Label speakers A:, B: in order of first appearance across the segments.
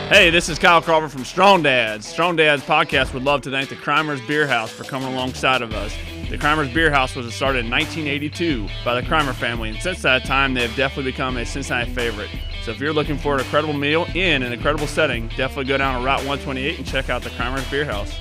A: Hey, this is Kyle Crawford from Strong Dads. Strong Dads podcast would love to thank the Crimers Beer House for coming alongside of us. The Crimers Beer House was started in 1982 by the Crimer family, and since that time, they have definitely become a Cincinnati favorite. So if you're looking for an incredible meal in an incredible setting, definitely go down to Route 128 and check out the Crimers Beer House.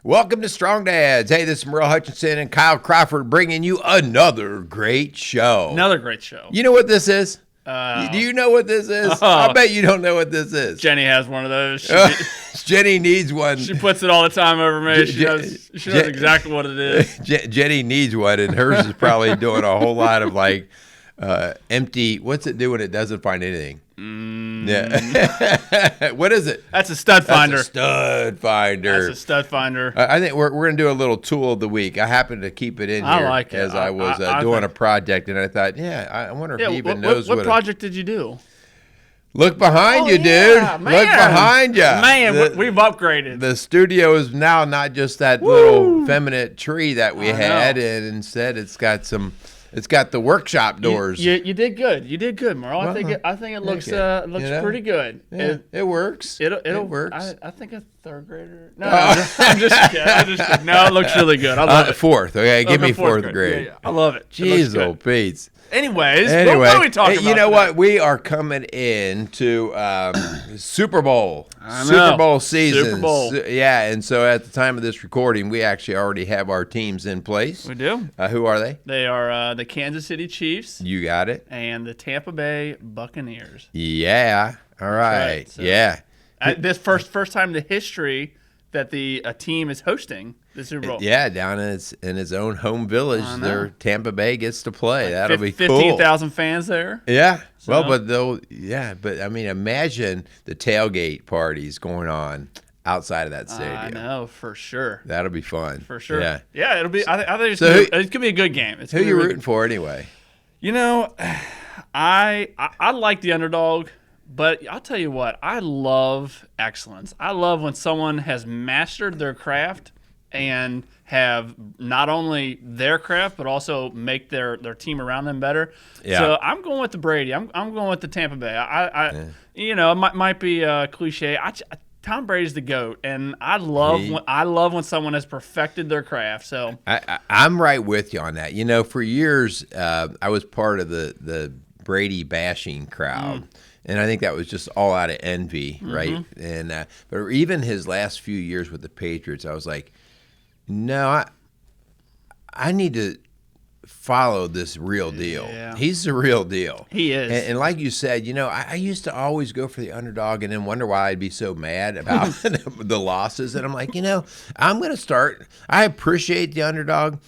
B: Welcome to Strong Dads. Hey, this is Merle Hutchinson and Kyle Crawford bringing you another great show.
A: Another great show.
B: You know what this is? Do you know what this is? I bet you don't know what this is.
A: Jenny has one of those.
B: Jenny needs one.
A: She puts it all the time over me. She knows exactly what it is.
B: Jenny needs one, and hers is probably doing a whole lot of like empty. What's it do when it doesn't find anything? Yeah. What is it?
A: That's a stud finder.
B: That's a stud finder.
A: That's a stud finder.
B: I think we're going to do a little tool of the week. I happened to keep it in here as I was doing a project, and I thought, I wonder if he even knows
A: what project did you do?
B: Look behind you, dude.
A: Man.
B: Look behind you.
A: Man, we've upgraded.
B: The studio is now not just that little feminine tree that we had, and instead it's got the workshop doors.
A: You did good. You did good, Merle. I think it looks pretty good.
B: Yeah, it works.
A: It works. I think a third grader. No, I'm just kidding. No, it looks really good. I love it.
B: Fourth. Okay, give me fourth grade.
A: Yeah. I love it.
B: Jeez, old Pete's.
A: Anyways, what are we talking about?
B: You know what? We are coming into Super Bowl. Super Bowl season.
A: Super Bowl.
B: Yeah, and so at the time of this recording, we actually already have our teams in place.
A: We do.
B: Who are they?
A: They are the Kansas City Chiefs.
B: You got it.
A: And the Tampa Bay Buccaneers.
B: Yeah. All right. So, yeah.
A: This first time in the history that a team is hosting the Super Bowl.
B: Yeah, down in its own home village, their Tampa Bay gets to play. That'll be cool.
A: 15,000 fans there.
B: Yeah. So. Well, but I mean, imagine the tailgate parties going on outside of that stadium.
A: I know, for sure.
B: That'll be fun.
A: For sure.
B: Yeah.
A: Yeah, it'll be. I think it's going to be a good game.
B: Who are you rooting for anyway?
A: You know, I like the underdog. But I'll tell you what, I love excellence. I love when someone has mastered their craft and have not only their craft, but also make their team around them better. Yeah. So I'm going with the Brady. I'm going with the Tampa Bay. You know, it might be a cliche. Tom Brady's the GOAT, and I love when someone has perfected their craft. So
B: I'm right with you on that. You know, for years I was part of the Brady bashing crowd. And I think that was just all out of envy, right? And but even his last few years with the Patriots, I was like, no, I need to follow this real deal. Yeah. He's the real deal.
A: He is.
B: And like you said, you know, I used to always go for the underdog and then wonder why I'd be so mad about the losses. And I'm like, you know, I'm going to start. I appreciate the underdog,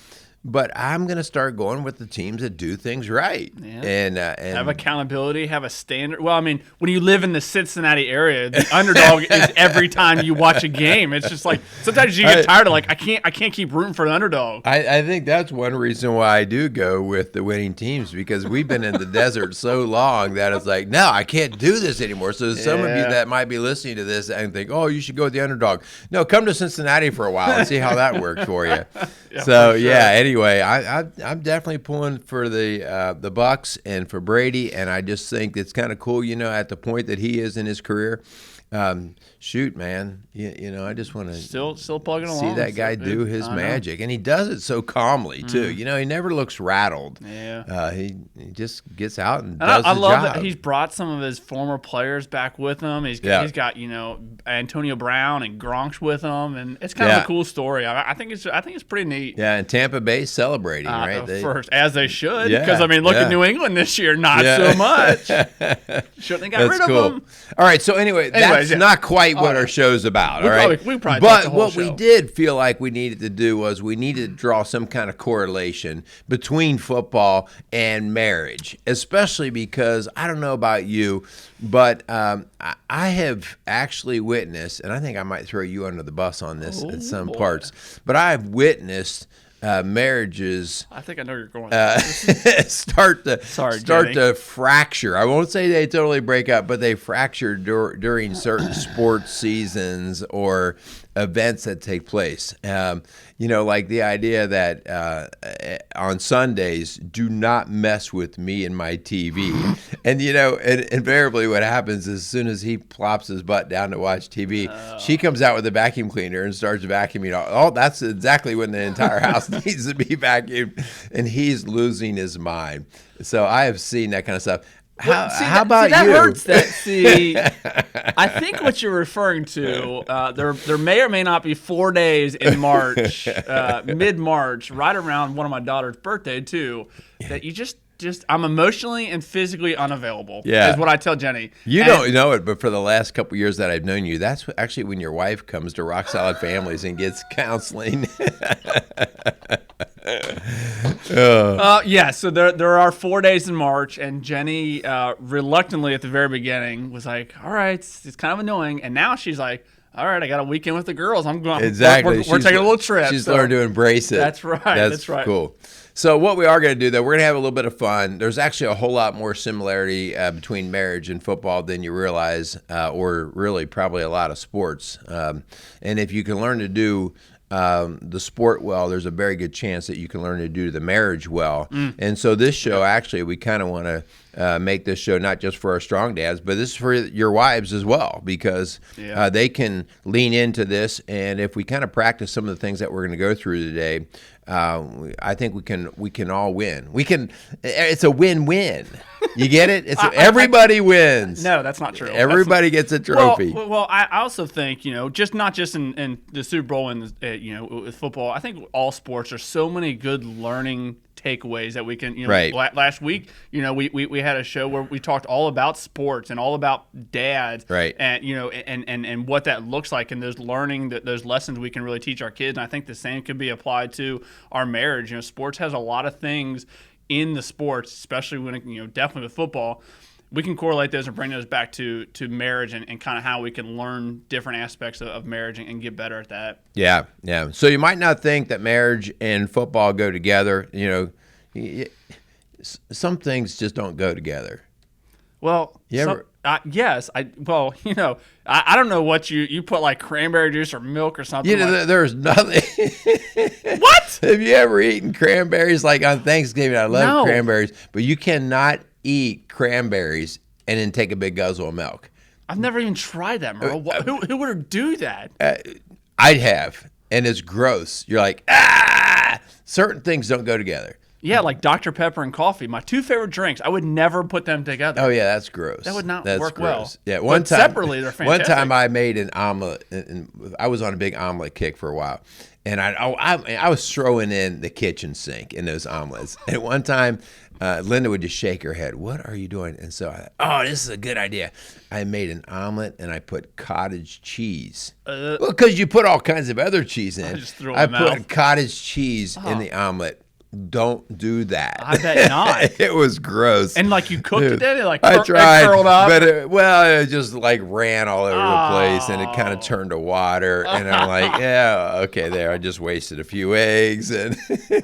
B: but I'm going to start going with the teams that do things right. Yeah. And
A: have accountability, have a standard. Well, I mean, when you live in the Cincinnati area, the underdog is every time you watch a game. It's just like sometimes you get tired of like I can't keep rooting for the underdog.
B: I think that's one reason why I do go with the winning teams, because we've been in the desert so long that it's like, no, I can't do this anymore. So some of you that might be listening to this and think, oh, you should go with the underdog. No, come to Cincinnati for a while and see how that works for you. Anyway, I'm definitely pulling for the Bucks and for Brady, and I just think it's kind of cool, you know, at the point that he is in his career. Shoot, man, you know, I just want to
A: still plugging
B: see
A: along.
B: that guy do his magic, and he does it so calmly too. You know, he never looks rattled.
A: Yeah,
B: he just gets out and does
A: I
B: the
A: love
B: job.
A: That he's brought some of his former players back with him. He's got you know Antonio Brown and Gronk's with him, and it's kind of a cool story. I think it's pretty neat.
B: Yeah, and Tampa Bay celebrating right
A: first, as they should, because I mean, look at New England this year, not so much. Shouldn't have got rid of them.
B: All right, so anyway, that's not quite what our show's about. But what we did feel like we needed to do was we needed to draw some kind of correlation between football and marriage, especially because I don't know about you, but I have actually witnessed, and I think I might throw you under the bus on this in some parts, but I have witnessed marriages.
A: I think I know you're going.
B: Start to fracture. I won't say they totally break up, but they fracture during certain sports seasons, or events that take place. Like the idea that on Sundays, do not mess with me and my TV. And, and invariably what happens is as soon as he plops his butt down to watch TV, she comes out with a vacuum cleaner and starts vacuuming. That's exactly when the entire house needs to be vacuumed. And he's losing his mind. So I have seen that kind of stuff. How about
A: that
B: you?
A: Hurts that. I think what you're referring to, there may or may not be 4 days in March, mid-March, right around one of my daughter's birthday too, that you just I'm emotionally and physically unavailable.
B: Yeah,
A: is what I tell Jenny.
B: You don't know it, but for the last couple of years that I've known you, that's actually when your wife comes to Rock Solid Families and gets counseling.
A: So there are 4 days in March, and Jenny reluctantly at the very beginning was like, all right, it's kind of annoying. And now she's like, all right, I got a weekend with the girls. I'm going.
B: Exactly.
A: We're taking a little trip.
B: She's learned to embrace it.
A: That's right. That's right.
B: Cool. So what we are going to do, though, we're going to have a little bit of fun. There's actually a whole lot more similarity between marriage and football than you realize, or really probably a lot of sports. And if you can learn to do the sport well, there's a very good chance that you can learn to do the marriage well. And so this show, actually, we kind of want to make this show not just for our strong dads, but this is for your wives as well, because they can lean into this. And if we kind of practice some of the things that we're going to go through today, I think we can all win. It's a win-win. You get it? It's everybody wins.
A: No, that's not true.
B: Everybody gets a trophy.
A: Well, I also think, not just in the Super Bowl and with football. I think all sports are so many good learning takeaways that we can,
B: right.
A: Last week, we had a show where we talked all about sports and all about dads,
B: right.
A: And and what that looks like, and those lessons we can really teach our kids. And I think the same could be applied to our marriage. Sports has a lot of things in the sports, especially when definitely with football. We can correlate those and bring those back to marriage and kind of how we can learn different aspects of marriage and get better at that. Yeah.
B: So you might not think that marriage and football go together. Some things just don't go together.
A: Well, yes. I don't know what you put, like cranberry juice or milk or something.
B: There's nothing.
A: What?
B: Have you ever eaten cranberries? Like on Thanksgiving, I love cranberries, but you cannot eat cranberries and then take a big guzzle of milk.
A: I've never even tried that, Merle. Who would do that?
B: I'd have, and it's gross. You're like, certain things don't go together.
A: Yeah, like Dr. Pepper and coffee. My two favorite drinks. I would never put them together.
B: Oh, yeah, that's gross.
A: That would not work
B: gross.
A: well.
B: Yeah,
A: but separately, they're fantastic.
B: One time I made an omelet, and I was on a big omelet kick for a while. And I was throwing in the kitchen sink in those omelets. And one time, Linda would just shake her head. What are you doing? And so I thought, this is a good idea. I made an omelet, and I put cottage cheese. Well, because you put all kinds of other cheese in. I put cottage cheese in the omelet. Don't do that.
A: I bet not.
B: It was gross.
A: And like you cooked it, it
B: I tried,
A: curled up.
B: But it just like ran all over the place, and it kind of turned to water. And I'm like, okay, there. I just wasted a few eggs, and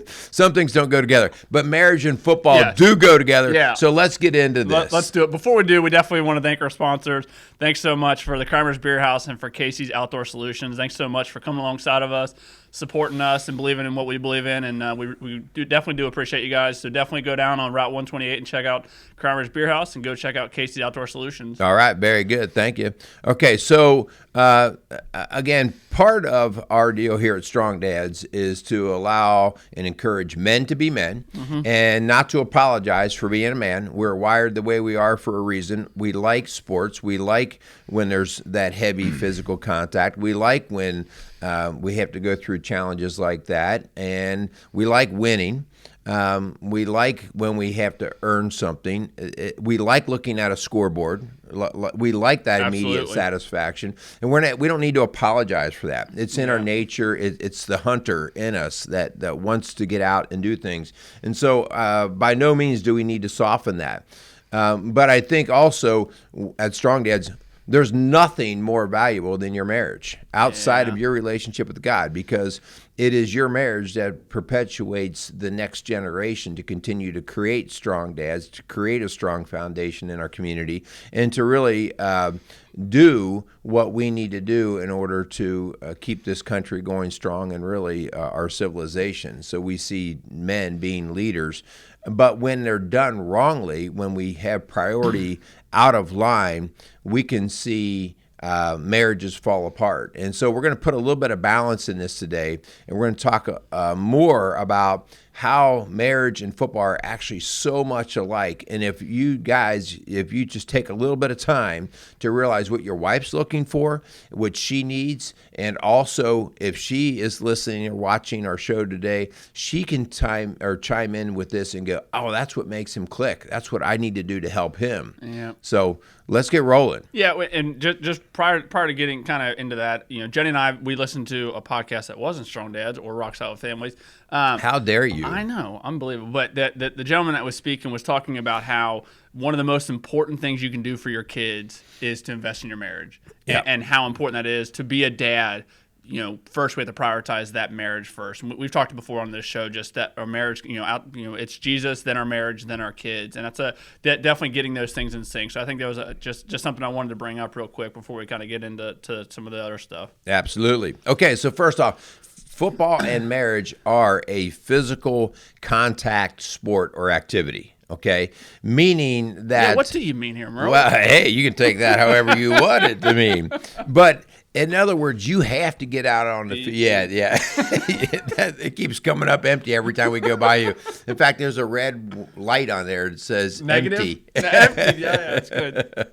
B: some things don't go together. But marriage and football do go together. Yeah. So let's get into this.
A: Let's do it. Before we do, we definitely want to thank our sponsors. Thanks so much for the Kramer's Beer House and for Casey's Outdoor Solutions. Thanks so much for coming alongside of us, supporting us and believing in what we believe in, and we definitely do appreciate you guys. So definitely go down on Route 128 and check out Kramer's Beer House, and go check out Casey's Outdoor Solutions.
B: All right, very good. Thank you. Okay, so again, part of our deal here at Strong Dads is to allow and encourage men to be men, and not to apologize for being a man. We're wired the way we are for a reason. We like sports. We like when there's that heavy physical contact. We like when we have to go through challenges like that, and we like winning. We like when we have to earn something. We like looking at a scoreboard. We like that immediate satisfaction, and we don't need to apologize for that. It's in our nature. It's the hunter in us that wants to get out and do things, and so by no means do we need to soften that. But I think also at Strong Dads, there's nothing more valuable than your marriage outside of your relationship with God, because it is your marriage that perpetuates the next generation to continue to create strong dads, to create a strong foundation in our community, and to really do what we need to do in order to keep this country going strong and really our civilization. So we see men being leaders. But when they're done wrongly, when we have priority out of line, we can see marriages fall apart. And so we're going to put a little bit of balance in this today, and we're going to talk more about how marriage and football are actually so much alike. And if you just take a little bit of time to realize what your wife's looking for, what she needs, and also if she is listening or watching our show today, she can chime in with this and go, oh, that's what makes him click. That's what I need to do to help him.
A: Yeah.
B: So let's get rolling.
A: Yeah, and just prior to getting kind of into that, Jenny and I, we listened to a podcast that wasn't Strong Dads or Rock Solid Families.
B: How dare you?
A: I know, unbelievable. But the gentleman that was speaking was talking about how one of the most important things you can do for your kids is to invest in your marriage, and how important that is to be a dad. First we have to prioritize that marriage first. And we've talked before on this show just that our marriage, it's Jesus, then our marriage, then our kids, and that's definitely getting those things in sync. So I think that was just something I wanted to bring up real quick before we kind of get into some of the other stuff.
B: Absolutely. Okay, so first off, football and marriage are a physical contact sport or activity. Okay, meaning that.
A: Yeah, what do you mean here, Merle?
B: Well, hey, you can take that however you want it to mean, but in other words, you have to get out on the field. Yeah. It keeps coming up empty every time we go by you. In fact, there's a red light on there that says
A: negative?
B: Empty.
A: Empty. Yeah, that's good.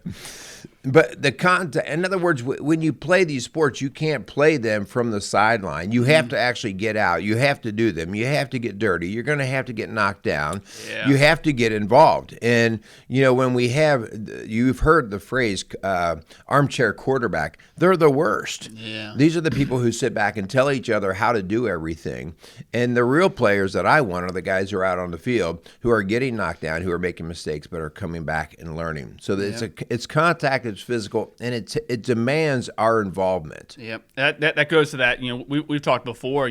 B: But the contact, in other words, when you play these sports, you can't play them from the sideline. You have to actually get out. You have to do them. You have to get dirty. You're going to have to get knocked down.
A: Yeah.
B: You have to get involved. And, when you've heard the phrase armchair quarterback, they're the worst.
A: Yeah.
B: These are the people who sit back and tell each other how to do everything. And the real players that I want are the guys who are out on the field who are getting knocked down, who are making mistakes, but are coming back and learning. So it's contact. It's physical, and it demands our involvement.
A: Yep, that goes to that. We've talked before.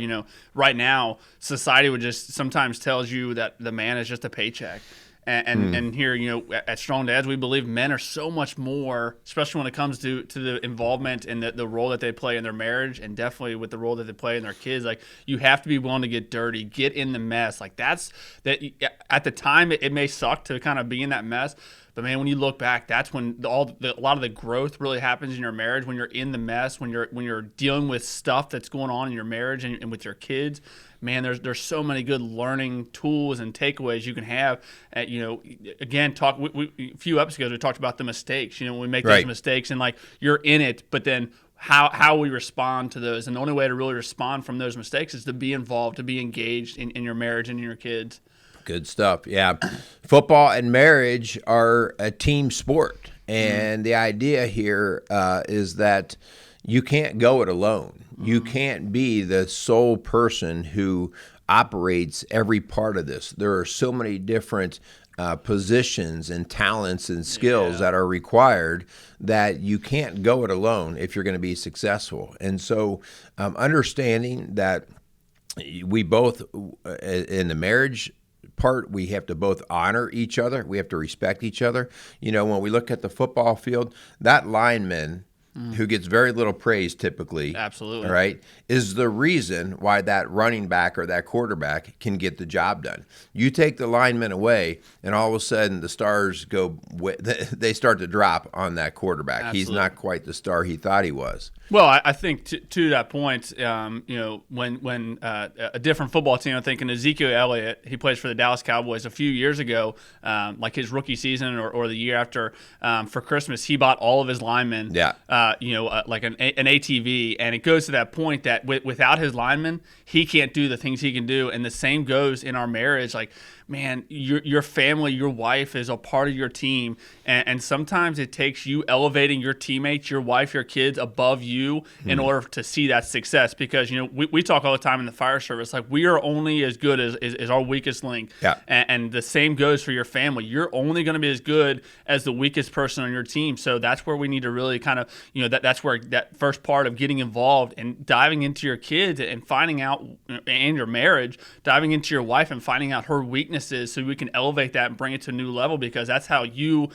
A: Right now, society would just sometimes tells you that the man is just a paycheck, and here, at Strong Dads, we believe men are so much more, especially when it comes to the involvement and the role that they play in their marriage, and definitely with the role that they play in their kids. Like, you have to be willing to get dirty, get in the mess. Like, that's that. At the time, it may suck to kind of be in that mess. But man, when you look back, that's when a lot of the growth really happens in your marriage. When you're in the mess, when you're dealing with stuff that's going on in your marriage and with your kids, man, there's so many good learning tools and takeaways you can have. Again, a few episodes ago we talked about the mistakes. We make those mistakes, and like, you're in it, but then how we respond to those, and the only way to really respond from those mistakes is to be involved, to be engaged in your marriage and in your kids.
B: Good stuff. Yeah. Football and marriage are a team sport. And the idea here is that you can't go it alone. You can't be the sole person who operates every part of this. There are so many different positions and talents and skills that are required that you can't go it alone if you're going to be successful. And so understanding that we both, in the marriage part, we have to both honor each other. We have to respect each other. When we look at the football field, that lineman who gets very little praise typically,
A: absolutely,
B: right, is the reason why that running back or that quarterback can get the job done. You take the lineman away, and all of a sudden the stars they start to drop on that quarterback.
A: Absolutely.
B: He's not quite the star he thought he was.
A: Well, I think to that point, when a different football team, I'm thinking Ezekiel Elliott, he plays for the Dallas Cowboys. A few years ago, like his rookie season or the year after, for Christmas, he bought all of his linemen, like an ATV, and it goes to that point that without his linemen, he can't do the things he can do, and the same goes in our marriage. Like, man, your family, your wife is a part of your team, and sometimes it takes you elevating your teammates, your wife, your kids above you in order to see that success. Because we talk all the time in the fire service, like, we are only as good as our weakest link. And the same goes for your family. You're only going to be as good as the weakest person on your team. So that's where we need to really kind of that's where that first part of getting involved and diving into your kids and finding out, and your marriage, diving into your wife and finding out her weaknesses so we can elevate that and bring it to a new level, because that's how you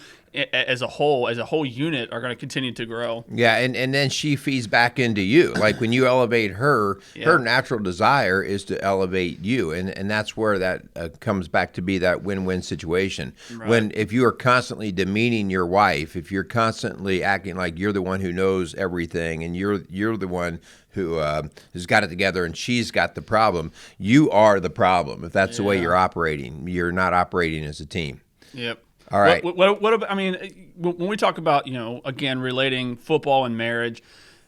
A: as a whole unit are going to continue to grow.
B: Yeah, and then she feeds back into you. Like when you elevate her, her natural desire is to elevate you, and that's where that comes back to be that win-win situation. Right. If you are constantly demeaning your wife, if you're constantly acting like you're the one who knows everything and you're the one who has got it together and she's got the problem, you are the problem. If that's the way you're operating, you're not operating as a team.
A: Yep.
B: All right.
A: What about, I mean, when we talk about, again, relating football and marriage,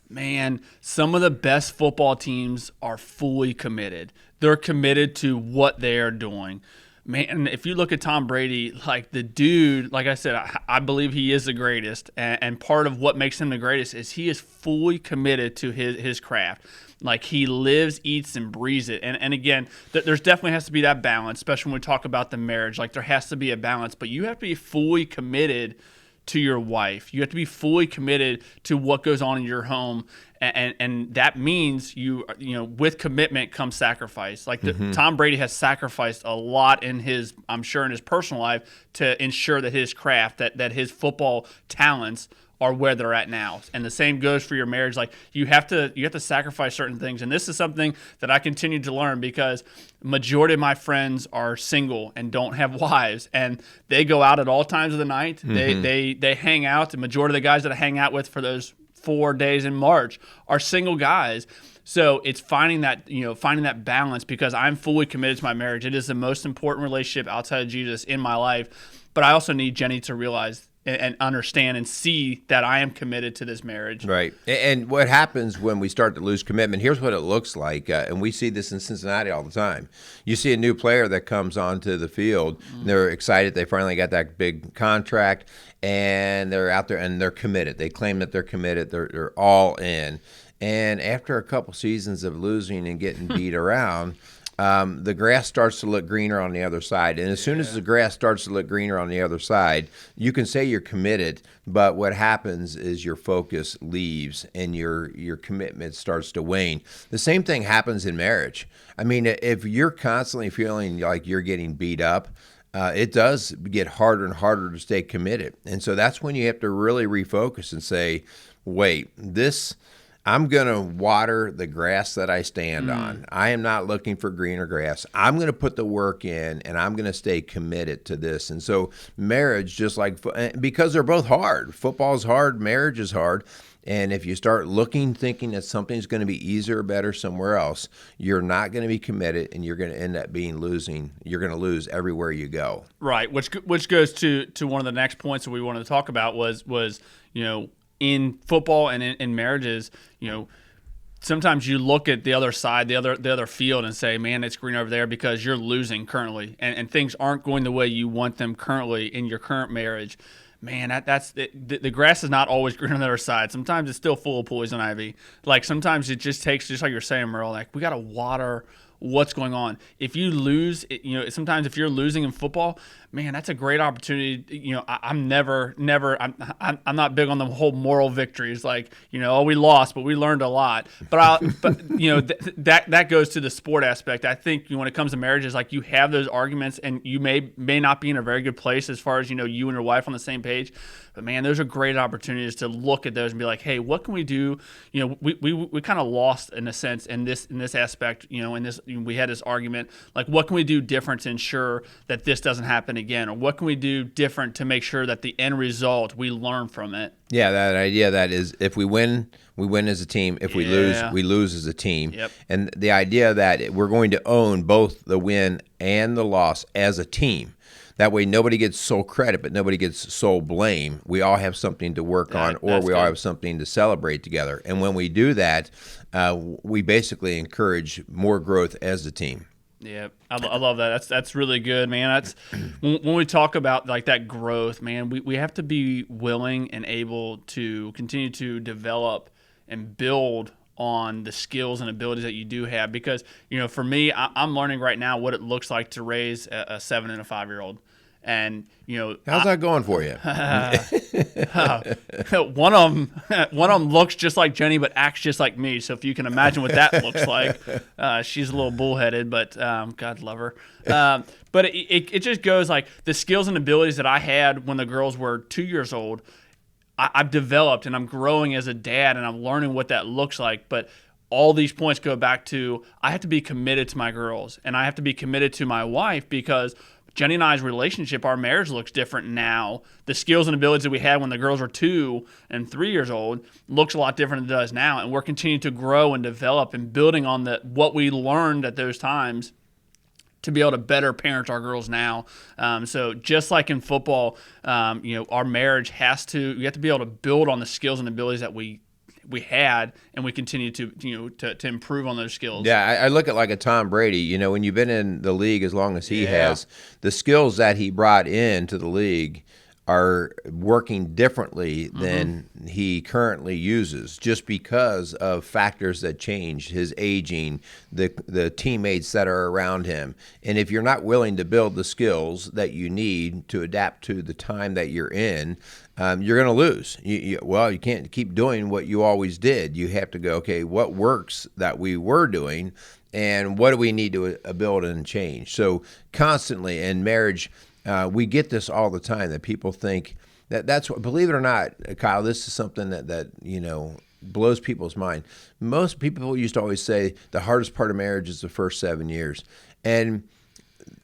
A: man, some of the best football teams are fully committed. They're committed to what they are doing. Man, if you look at Tom Brady, like the dude, like I said, I believe he is the greatest. And part of what makes him the greatest is he is fully committed to his craft. Like he lives, eats, and breathes it. And again, there's definitely has to be that balance, especially when we talk about the marriage. Like there has to be a balance, but you have to be fully committed to your wife. You have to be fully committed to what goes on in your home. And that means with commitment comes sacrifice. Like Tom Brady has sacrificed a lot in his personal life to ensure that his craft, that his football talents are where they're at now. And the same goes for your marriage. Like you have to sacrifice certain things. And this is something that I continue to learn, because majority of my friends are single and don't have wives, and they go out at all times of the night. They hang out. The majority of the guys that I hang out with for those 4 days in March are single guys. So it's finding that balance, because I'm fully committed to my marriage. It is the most important relationship outside of Jesus in my life. But I also need Jenny to realize and understand and see that I am committed to this marriage.
B: Right. And what happens when we start to lose commitment, here's what it looks like, and we see this in Cincinnati all the time. You see a new player that comes onto the field, and they're excited, they finally got that big contract, and they're out there and they're committed. They claim that they're committed, they're all in. And after a couple seasons of losing and getting beat around, the grass starts to look greener on the other side. And as soon as the grass starts to look greener on the other side, you can say you're committed, but what happens is your focus leaves and your commitment starts to wane. The same thing happens in marriage. I mean, if you're constantly feeling like you're getting beat up, it does get harder and harder to stay committed. And so that's when you have to really refocus and say, wait, I'm going to water the grass that I stand on. I am not looking for greener grass. I'm going to put the work in, and I'm going to stay committed to this. And so marriage, just like because they're both hard. Football is hard. Marriage is hard. And if you start thinking that something's going to be easier or better somewhere else, you're not going to be committed, and you're going to end up losing. You're going to lose everywhere you go.
A: Right, which goes to one of the next points that we wanted to talk about was in football and in marriages, sometimes you look at the other side, the other field, and say, man, it's green over there because you're losing currently, and things aren't going the way you want them currently in your current marriage. Man, the grass is not always green on the other side. Sometimes it's still full of poison ivy. Like sometimes it just takes, just like you're saying, Merle, like we got to water what's going on. If you lose, sometimes if you're losing in football, man, that's a great opportunity. I'm I'm not big on the whole moral victories. Like, we lost, but we learned a lot. But that goes to the sport aspect. I think when it comes to marriages, like you have those arguments, and you may not be in a very good place as far as you and your wife on the same page. But man, those are great opportunities to look at those and be like, hey, what can we do? We kind of lost in a sense in this aspect. We had this argument. Like, what can we do different to ensure that this doesn't happen again? Or what can we do different to make sure that the end result, we learn from it?
B: Yeah, that idea that is, if we win as a team. If we lose as a team.
A: Yep.
B: And the idea that we're going to own both the win and the loss as a team. That way nobody gets sole credit, but nobody gets sole blame. We all have something to work on, or we all have something to celebrate together. And when we do that, we basically encourage more growth as a team.
A: Yeah, I love that. That's really good, man. That's when we talk about like that growth, man. We have to be willing and able to continue to develop and build on the skills and abilities that you do have, because for me, I'm learning right now what it looks like to raise a 7 and a 5-year-old. And, you know,
B: how's that going for you?
A: one of them looks just like Jenny, but acts just like me. So if you can imagine what that looks like, she's a little bullheaded, but God love her. But it just goes like the skills and abilities that I had when the girls were 2 years old, I've developed, and I'm growing as a dad, and I'm learning what that looks like. But all these points go back to I have to be committed to my girls, and I have to be committed to my wife, because Jenny and I's relationship, our marriage looks different now. The skills and abilities that we had when the girls were 2 and 3 years old looks a lot different than it does now. And we're continuing to grow and develop and building on what we learned at those times to be able to better parent our girls now. So just like in football, our marriage you have to be able to build on the skills and abilities that we had, and we continue to improve on those skills.
B: Yeah, I look at like a Tom Brady. When you've been in the league as long as he has, the skills that he brought into the league are working differently than he currently uses, just because of factors that changed, his aging, the teammates that are around him. And if you're not willing to build the skills that you need to adapt to the time that you're in, you're going to lose. You can't keep doing what you always did. You have to go, okay, what works that we were doing, and what do we need to build and change? So constantly in marriage, we get this all the time, that people think that's what, believe it or not, Kyle, this is something that blows people's mind. Most people used to always say the hardest part of marriage is the first 7 years. And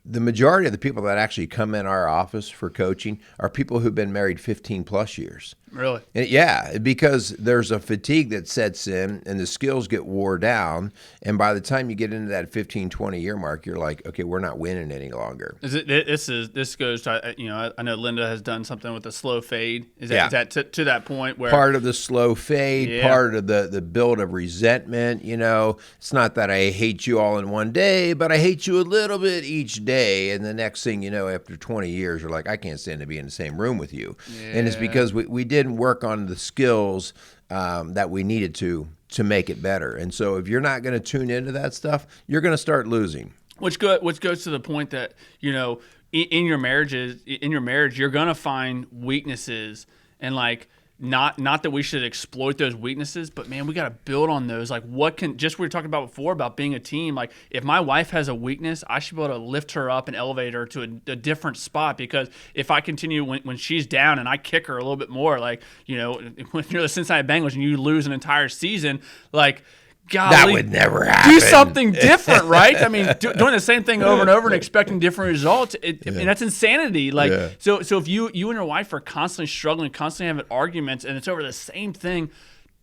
B: the majority of the people that actually come in our office for coaching are people who've been married 15 plus years.
A: Really?
B: And yeah, because there's a fatigue that sets in and the skills get wore down. And by the time you get into that 15, 20-year mark, you're like, okay, we're not winning any longer.
A: This goes to, I know Linda has done something with the slow fade. Is that to that point where
B: part of the slow fade, part of the build of resentment, it's not that I hate you all in one day, but I hate you a little bit each day. And the next thing you know, after 20 years, you're like, I can't stand to be in the same room with you. Yeah. And it's because we didn't work on the skills that we needed to make it better. And so if you're not going to tune into that stuff, you're going to start losing.
A: Which goes to the point that, in your marriage, you're going to find weaknesses, and like, not that we should exploit those weaknesses, but man, we got to build on those. Like, we were talking about before about being a team. Like, if my wife has a weakness, I should be able to lift her up and elevate her to a different spot, because if I continue when she's down and I kick her a little bit more, like, when you're the Cincinnati Bengals and you lose an entire season, like, golly,
B: that would never happen.
A: Do something different, right? I mean, doing the same thing over and over and expecting different results, and that's insanity. Like, so if you and your wife are constantly struggling, constantly having arguments, and it's over the same thing,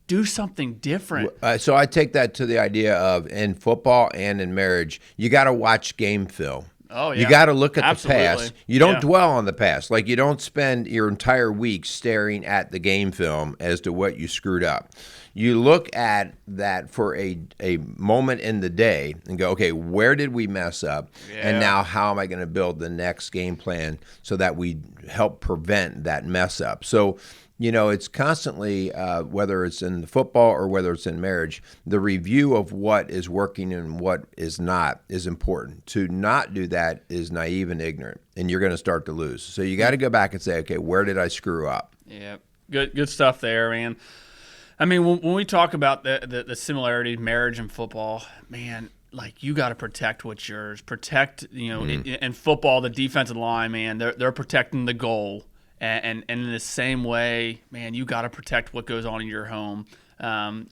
A: do something different.
B: So I take that to the idea of, in football and in marriage, you got to watch game film.
A: Oh, yeah.
B: You got to look at
A: Absolutely.
B: the past. You don't dwell on the past. Like, you don't spend your entire week staring at the game film as to what you screwed up. You look at that for a moment in the day and go, okay, where did we mess up? Yeah. And now how am I going to build the next game plan so that we help prevent that mess up? So, it's constantly, whether it's in football or whether it's in marriage, the review of what is working and what is not is important. To not do that is naive and ignorant, and you're going to start to lose. So you got to go back and say, okay, where did I screw up?
A: Yeah, good stuff there, man. I mean, when we talk about the similarity of marriage and football, man, like, you got to protect what's yours. Protect, in football, the defensive line, man, they're protecting the goal. And in the same way, man, you got to protect what goes on in your home.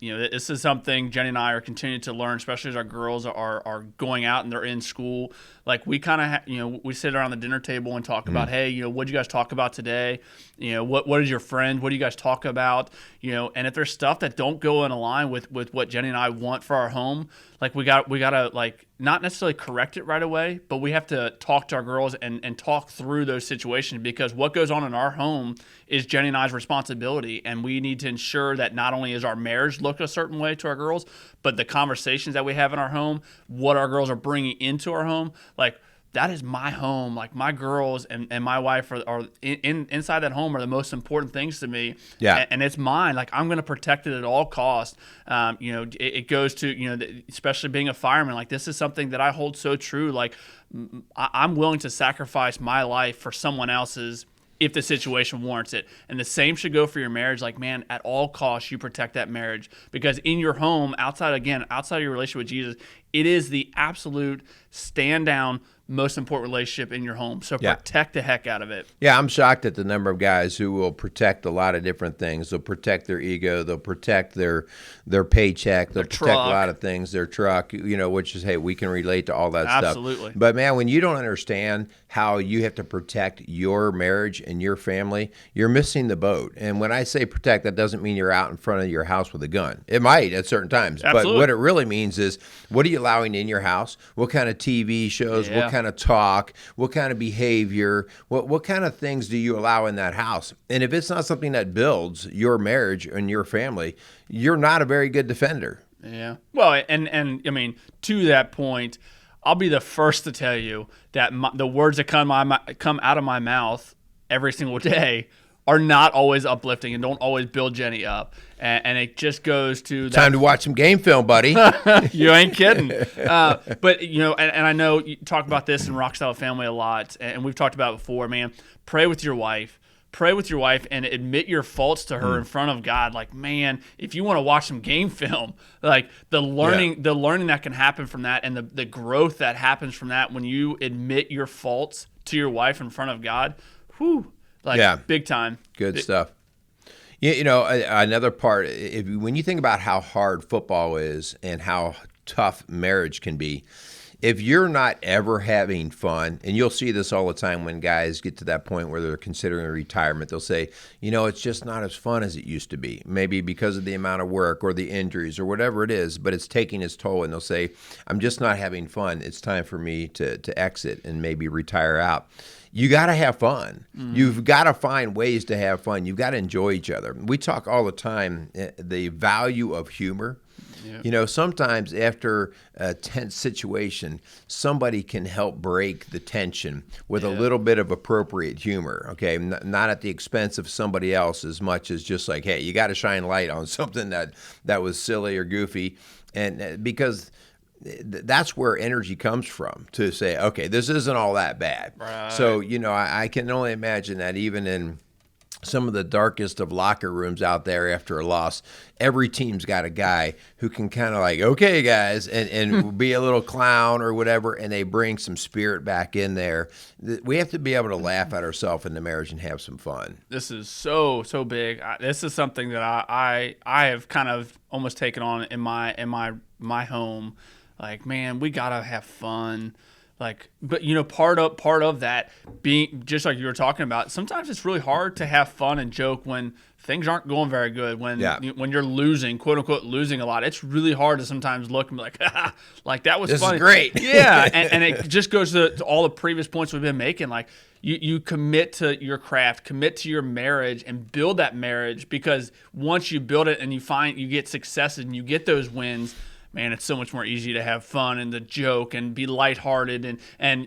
A: This is something Jenny and I are continuing to learn, especially as our girls are going out and they're in school. Like, we kind of, we sit around the dinner table and talk about, hey, what did you guys talk about today? What is your friend? What do you guys talk about? And if there's stuff that don't go in line with what Jenny and I want for our home, like, we got to, like, not necessarily correct it right away, but we have to talk to our girls and talk through those situations, because what goes on in our home is Jenny and I's responsibility, and we need to ensure that not only is our marriage look a certain way to our girls, but the conversations that we have in our home, what our girls are bringing into our home, like, that is my home. Like my girls and my wife are inside that home are the most important things to me.
B: Yeah.
A: And it's mine. Like I'm going to protect it at all costs. It goes to, especially being a fireman, like this is something that I hold so true. Like I'm willing to sacrifice my life for someone else's if the situation warrants it. And the same should go for your marriage. Like, man, at all costs, you protect that marriage, because in your home, outside of your relationship with Jesus, it is the absolute stand down most important relationship in your home. So protect the heck out of it.
B: Yeah, I'm shocked at the number of guys who will protect a lot of different things. They'll protect their ego. They'll protect their paycheck. They'll protect a lot of things. Their truck, which is, hey, we can relate to all that stuff.
A: Absolutely.
B: But, man, when you don't understand how you have to protect your marriage and your family, you're missing the boat. And when I say protect, that doesn't mean you're out in front of your house with a gun. It might at certain times.
A: Absolutely.
B: But what it really means is, what are you allowing in your house? What kind of TV shows? What kind of talk? What kind of behavior? What kind of things do you allow in that house? And if it's not something that builds your marriage and your family, you're not a very good defender.
A: Yeah. Well, and I mean, to that point, I'll be the first to tell you that the words that come out of my mouth every single day are not always uplifting and don't always build Jenny up. And it just goes to that.
B: Time to watch some game film, buddy.
A: You ain't kidding. But, and I know you talk about this in Rock Style Family a lot, and we've talked about it before, man. Pray with your wife. Pray with your wife and admit your faults to her in front of God. Like, man, if you want to watch some game film, like the learning that can happen from that, and the growth that happens from that when you admit your faults to your wife in front of God, big time.
B: Good stuff. Another part, when you think about how hard football is and how tough marriage can be, if you're not ever having fun, and you'll see this all the time when guys get to that point where they're considering retirement, they'll say, it's just not as fun as it used to be, maybe because of the amount of work or the injuries or whatever it is, but it's taking its toll, and they'll say, I'm just not having fun. It's time for me to exit and maybe retire out. You got to have fun. Mm-hmm. You've got to find ways to have fun. You've got to enjoy each other. We talk all the time, the value of humor. Yep. Sometimes after a tense situation, somebody can help break the tension with a little bit of appropriate humor, okay? Not at the expense of somebody else as much as just like, hey, you got to shine light on something that was silly or goofy. And because that's where energy comes from, to say, okay, this isn't all that bad. Right. So, I can only imagine that even in some of the darkest of locker rooms out there after a loss, every team's got a guy who can kind of like, okay, guys, and be a little clown or whatever, and they bring some spirit back in there. We have to be able to laugh at ourselves in the marriage and have some fun.
A: This is so big. This is something that I have kind of almost taken on in my home. Like, man, we gotta have fun. Like, but part of that being just like you were talking about. Sometimes it's really hard to have fun and joke when things aren't going very good. When you're losing, quote unquote, losing a lot, it's really hard to sometimes look and be like, like that was
B: this
A: funny.
B: Is great.
A: Yeah, and it just goes to all the previous points we've been making. Like, you commit to your craft, commit to your marriage, and build that marriage, because once you build it and you get successes and you get those wins, man, it's so much more easy to have fun and to joke and be lighthearted. And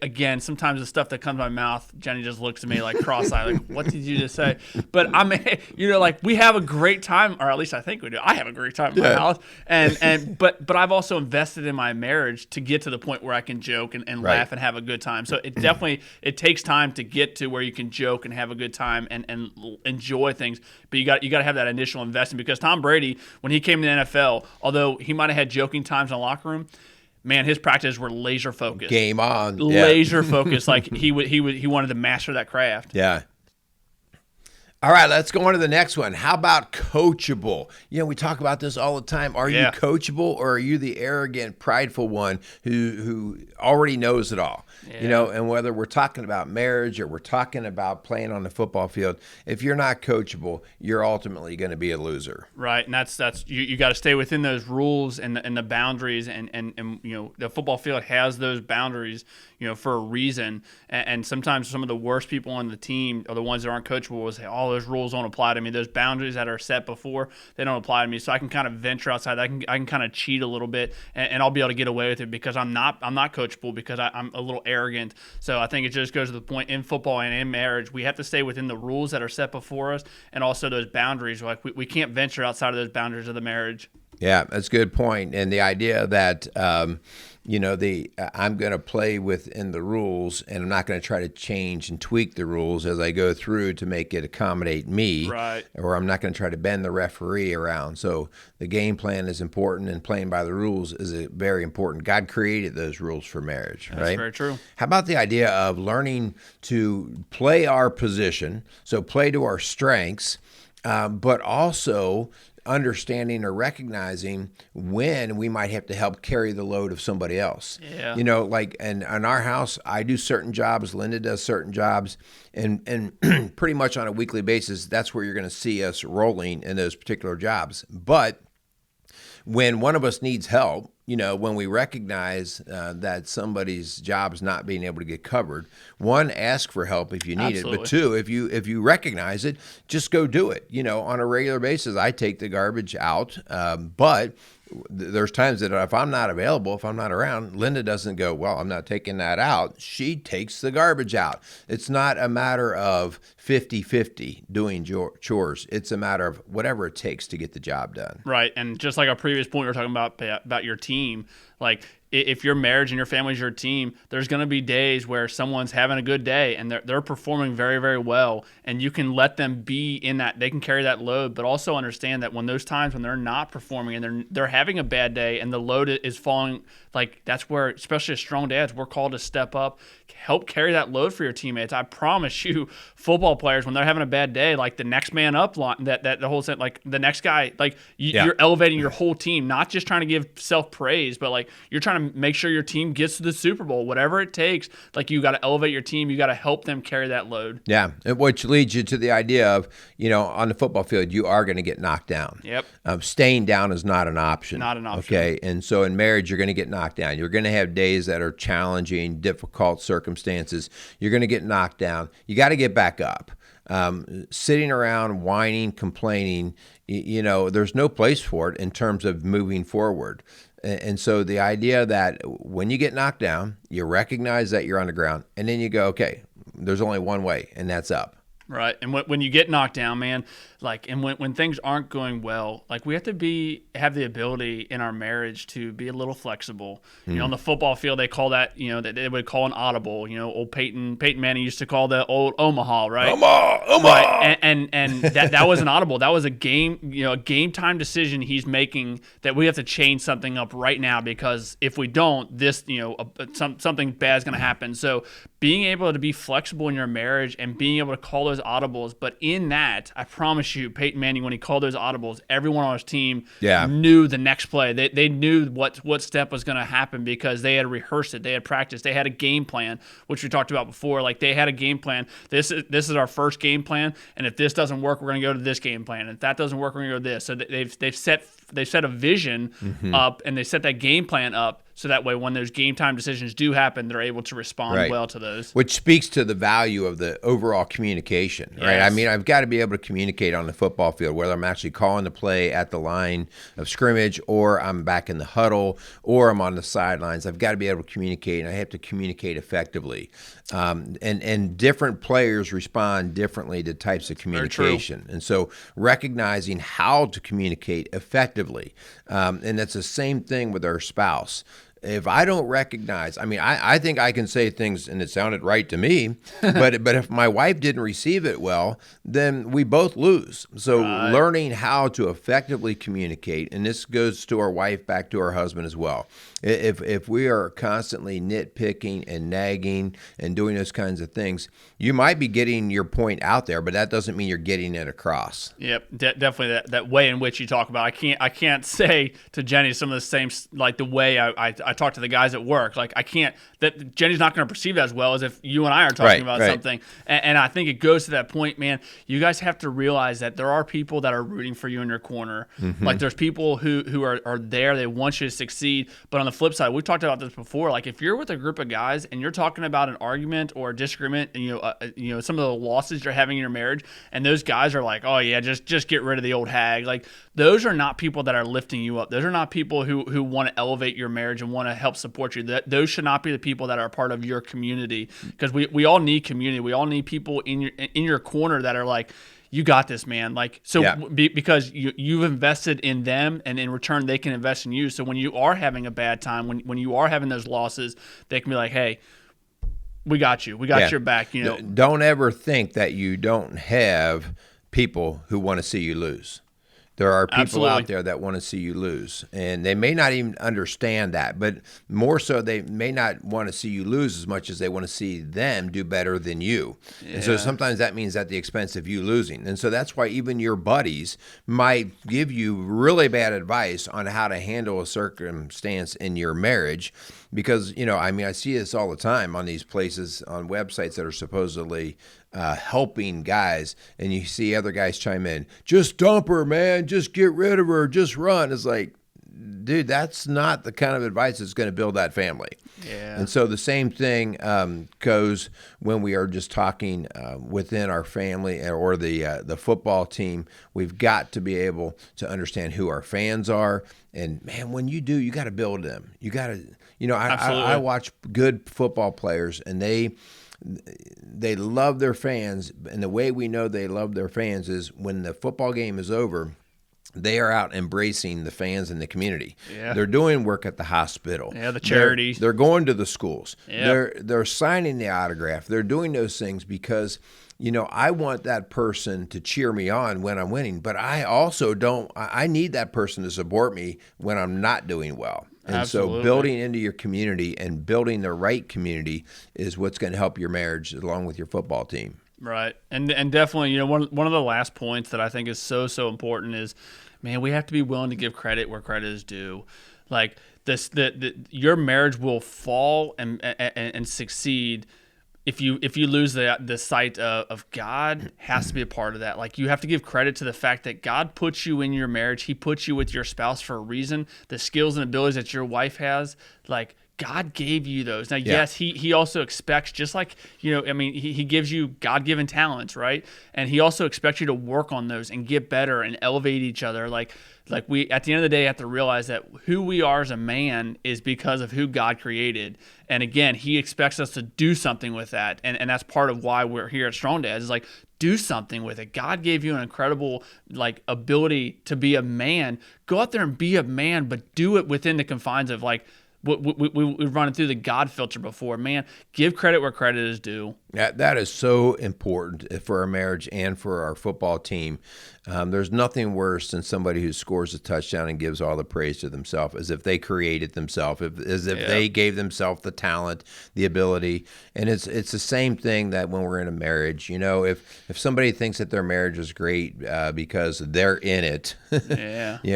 A: again, sometimes the stuff that comes to my mouth, Jenny just looks at me like cross-eyed, like, what did you just say? But like, we have a great time, or at least I think we do. I have a great time in my house. But I've also invested in my marriage to get to the point where I can joke and laugh and have a good time. So it definitely, it takes time to get to where you can joke and have a good time and enjoy things. But you got to have that initial investment, because Tom Brady, when he came to the NFL, although he might have had joking times in the locker room, man, his practices were laser focused.
B: Game on.
A: Laser focused. Like he wanted to master that craft.
B: Yeah. All right, let's go on to the next one. How about coachable? We talk about this all the time. Are you coachable, or are you the arrogant, prideful one who already knows it all? Yeah. And whether we're talking about marriage or we're talking about playing on the football field, if you're not coachable, you're ultimately going to be a loser.
A: Right, and that's you got to stay within those rules and the boundaries, and the football field has those boundaries, for a reason. And sometimes some of the worst people on the team are the ones that aren't coachable. Will say, "Oh, those rules don't apply to me. Those boundaries that are set before, they don't apply to me. So I can kind of venture outside. I can kind of cheat a little bit, and I'll be able to get away with it because I'm not coachable, because I'm a little arrogant. So I think it just goes to the point in football and in marriage, we have to stay within the rules that are set before us, and also those boundaries. Like we can't venture outside of those boundaries of the marriage.
B: Yeah, that's a good point. And the idea that, I'm going to play within the rules, and I'm not going to try to change and tweak the rules as I go through to make it accommodate me.
A: Right.
B: Or I'm not going to try to bend the referee around. So the game plan is important, and playing by the rules is very important. God created those rules for marriage, right?
A: That's very true.
B: How about the idea of learning to play our position, so play to our strengths, but also understanding or recognizing when we might have to help carry the load of somebody else.
A: Yeah.
B: Like in our house, I do certain jobs, Linda does certain jobs, and pretty much on a weekly basis, that's where you're going to see us rolling in those particular jobs. But when one of us needs help, when we recognize that somebody's job is not being able to get covered, one, ask for help if you need
A: Absolutely.
B: it. But two, if you recognize it, just go do it. On a regular basis, I take the garbage out, but there's times that if I'm not available, if I'm not around, Linda doesn't go, well, I'm not taking that out. She takes the garbage out. It's not a matter of 50-50 doing chores. It's a matter of whatever it takes to get the job done.
A: Right. And just like our previous point, we were talking about your team, like if your marriage and your family is your team, there's going to be days where someone's having a good day and they're performing very, very well, and you can let them be in that. They can carry that load, but also understand that when those times when they're not performing and they're having a bad day and the load is falling, like that's where, especially as strong dads, we're called to step up, help carry that load for your teammates. I promise you, football players, when they're having a bad day, like the next man up line, that the whole set, like the next guy, like you're elevating your whole team, not just trying to give self praise, but like you're trying to make sure your team gets to the Super Bowl, whatever it takes. Like you got to elevate your team, you got to help them carry that load.
B: Yeah, which leads you to the idea of, on the football field, you are going to get knocked down.
A: Yep.
B: Staying down is not an option.
A: Not an option.
B: Okay, and so in marriage, you're going to get knocked down. You're going to have days that are challenging, difficult circumstances. You're going to get knocked down. You got to get back up. Sitting around whining, complaining, there's no place for it in terms of moving forward. And so the idea that when you get knocked down, you recognize that you're on the ground, and then you go, okay, there's only one way, and that's up.
A: Right. And when you get knocked down, man, like, and when things aren't going well, like we have to have the ability in our marriage to be a little flexible. On the football field, they call that, that they would call an audible. Old Peyton Manning used to call the old Omaha, right? Omaha. Right. And that was an audible. That was a game time decision he's making that we have to change something up right now, because if we don't, this, something bad is going to happen. So being able to be flexible in your marriage and being able to call those audibles, but in that, I promise you, Peyton Manning, when he called those audibles, everyone on his team knew the next play. They knew what step was going to happen because they had rehearsed it, they had practiced, they had a game plan, which we talked about before. Like they had a game plan. This is our first game plan, and if this doesn't work, we're going to go to this game plan. And if that doesn't work, we're going to go to this. So they've set a vision up, and they set that game plan up. So that way, when those game time decisions do happen, they're able to respond well to those.
B: Which speaks to the value of the overall communication, right?
A: Yes.
B: I mean, I've got to be able to communicate on the football field, whether I'm actually calling the play at the line of scrimmage, or I'm back in the huddle, or I'm on the sidelines. I've got to be able to communicate, and I have to communicate effectively. And different players respond differently to types of communication. And so recognizing how to communicate effectively, and that's the same thing with our spouse. If I don't recognize, I think I can say things and it sounded right to me, but if my wife didn't receive it well, then we both lose. So learning how to effectively communicate, and this goes to our wife, back to our husband as well. If we are constantly nitpicking and nagging and doing those kinds of things, you might be getting your point out there, but that doesn't mean you're getting it across.
A: Yep, definitely that way in which you talk about. I can't say to Jenny some of the same, like the way I I talk to the guys at work. Like, I can't, that Jenny's not going to perceive it as well as if you and I are talking about something. And I think it goes to that point, man, you guys have to realize that there are people that are rooting for you in your corner. Like, there's people who are there, they want you to succeed. But on the flip side, we've talked about this before. Like, if you're with a group of guys and you're talking about an argument or a disagreement, and some of the losses you're having in your marriage, and those guys are like, oh yeah, just get rid of the old hag. Like, those are not people that are lifting you up. Those are not people who want to elevate your marriage and want to help support you. Those should not be the people that are part of your community, because we all need community. We all need people in your corner that are like, you got this, man. Like, so because you've invested in them, and in return they can invest in you. So when you are having a bad time, when you are having those losses, they can be like, hey, we got you. We got your back.
B: Don't ever think that you don't have people who want to see you lose. There are people out there that want to see you lose, and they may not even understand that, but more so they may not want to see you lose as much as they want to see them do better than you. And so sometimes that means at the expense of you losing. And so that's why even your buddies might give you really bad advice on how to handle a circumstance in your marriage, because, I see this all the time on these places, on websites that are supposedly helping guys, and you see other guys chime in, just dump her, man, just get rid of her, just run. It's like, dude, that's not the kind of advice that's going to build that family.
A: Yeah.
B: And so the same thing goes when we are just talking within our family or the football team. We've got to be able to understand who our fans are, and man, when you do, you got to build them. You got to, I watch good football players, and they love their fans, and the way we know they love their fans is when the football game is over, they are out embracing the fans in the community.
A: Yeah.
B: They're doing work at the hospital.
A: Yeah, the charities.
B: They're going to the schools.
A: Yeah.
B: They're signing the autograph. They're doing those things because, I want that person to cheer me on when I'm winning, but I also I need that person to support me when I'm not doing well. And
A: Absolutely.
B: So building into your community and building the right community is what's going to help your marriage along with your football team.
A: Right. And definitely, one of the last points that I think is so important is, man, we have to be willing to give credit where credit is due. Like, your marriage will fall and succeed if you lose the sight of God has to be a part of that. Like, you have to give credit to the fact that God puts you in your marriage. He puts you with your spouse for a reason. The skills and abilities that your wife has, like, God gave you those. Now, yes, he also expects, just like, he gives you God-given talents, right? And he also expects you to work on those and get better and elevate each other. Like we, at the end of the day, have to realize that who we are as a man is because of who God created. And again, he expects us to do something with that. And that's part of why we're here at Strong Dads, is like, do something with it. God gave you an incredible, ability to be a man. Go out there and be a man, but do it within the confines of, we've run it through the God filter before. Man, give credit where credit is due.
B: That is so important for our marriage and for our football team. There's nothing worse than somebody who scores a touchdown and gives all the praise to themselves, as if they created themselves, as if they gave themselves the talent, the ability. And it's the same thing that when we're in a marriage. If somebody thinks that their marriage is great because they're in it,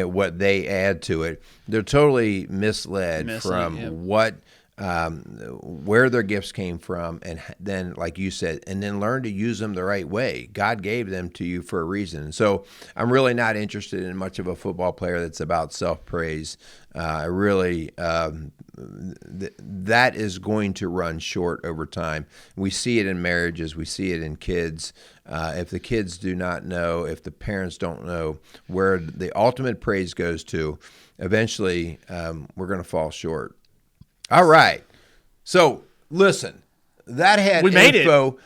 B: what they add to it, they're totally misled from what where their gifts came from, and then, like you said, and then learn to use them the right way. God gave them to you for a reason. So I'm really not interested in much of a football player that's about self-praise. That is going to run short over time. We see it in marriages. We see it in kids. If the kids do not know, if the parents don't know where the ultimate praise goes to, eventually we're going to fall short. All right. So listen, that had info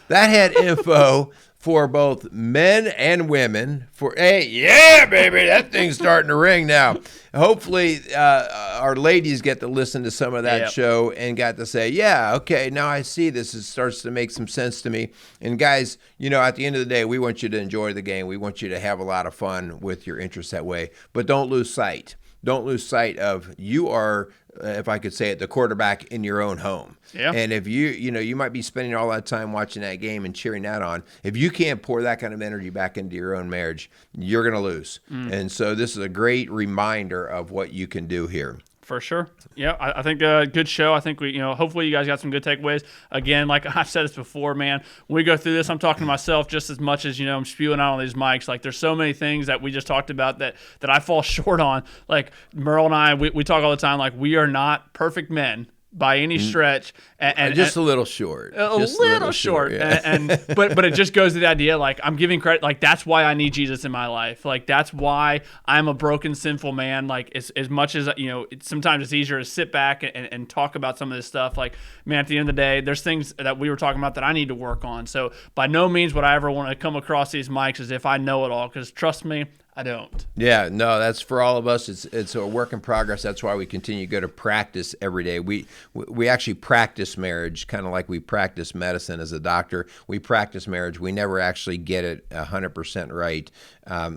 B: for both men and women. Baby, that thing's starting to ring now. Hopefully our ladies get to listen to some of that show and got to say, okay, now I see this. It starts to make some sense to me. And guys, at the end of the day, we want you to enjoy the game. We want you to have a lot of fun with your interests that way. But don't lose sight. Don't lose sight of you are, if I could say it, the quarterback in your own home. Yeah. And if you might be spending all that time watching that game and cheering that on. If you can't pour that kind of energy back into your own marriage, you're going to lose. And so this is a great reminder of what you can do here.
A: For sure. Yeah, I think a good show. I think we, hopefully you guys got some good takeaways. Again, like I've said this before, man, when we go through this, I'm talking to myself just as much as, I'm spewing out on these mics. Like there's so many things that we just talked about that I fall short on. Like Merle and I, we talk all the time, like we are not perfect men by any stretch, and
B: just a little short,
A: a little short, yeah. but it just goes to the idea, like I'm giving credit, like that's why I need Jesus in my life, like that's why I'm a broken, sinful man. Like as much as sometimes it's easier to sit back and talk about some of this stuff. Like man, at the end of the day, there's things that we were talking about that I need to work on. So by no means would I ever want to come across these mics as if I know it all, because trust me, I don't.
B: Yeah, no, that's for all of us. It's a work in progress. That's why we continue to go to practice every day. We actually practice marriage, kind of like we practice medicine as a doctor. We practice marriage. We never actually get it 100% right.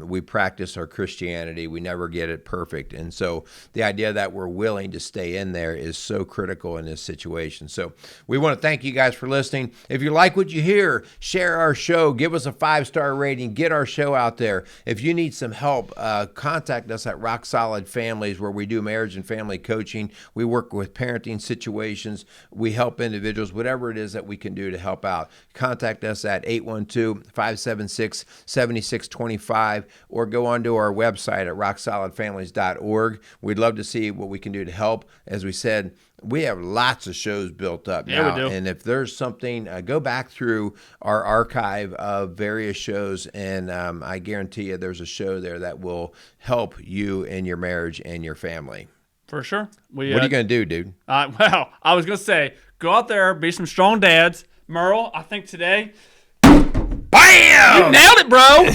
B: We practice our Christianity. We never get it perfect. And so the idea that we're willing to stay in there is so critical in this situation. So we want to thank you guys for listening. If you like what you hear, share our show. Give us a 5-star rating. Get our show out there. If you need some help, contact us at Rock Solid Families, where we do marriage and family coaching. We work with parenting situations. We help individuals, whatever it is that we can do to help out. Contact us at 812-576-7625, or go onto our website at rocksolidfamilies.org. We'd love to see what we can do to help. As we said, we have lots of shows built up now.
A: We do.
B: And if there's something, go back through our archive of various shows, and I guarantee you there's a show there that will help you in your marriage and your family.
A: For sure.
B: What are you going to do, dude?
A: Well, I was going to say, go out there, be some strong dads. Merle, I think today, BAM! You nailed it, bro.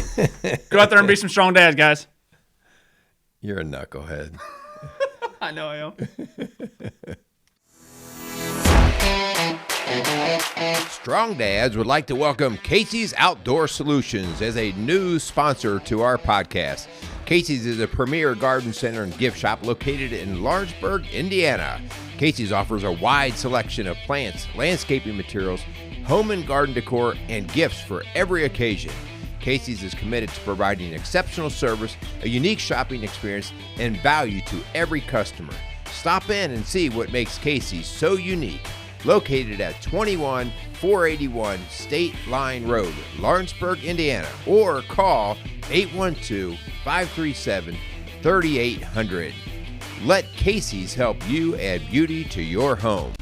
A: Go out there and be some strong dads, guys.
B: You're a knucklehead.
A: I know I am.
B: Strong Dads would like to welcome Casey's Outdoor Solutions as a new sponsor to our podcast. Casey's is a premier garden center and gift shop located in Lawrenceburg, Indiana. Casey's offers a wide selection of plants, landscaping materials, home and garden decor, and gifts for every occasion. Casey's is committed to providing exceptional service, a unique shopping experience, and value to every customer. Stop in and see what makes Casey's so unique. Located at 21481 State Line Road, Lawrenceburg, Indiana, or call 812-537-3800. Let Casey's help you add beauty to your home.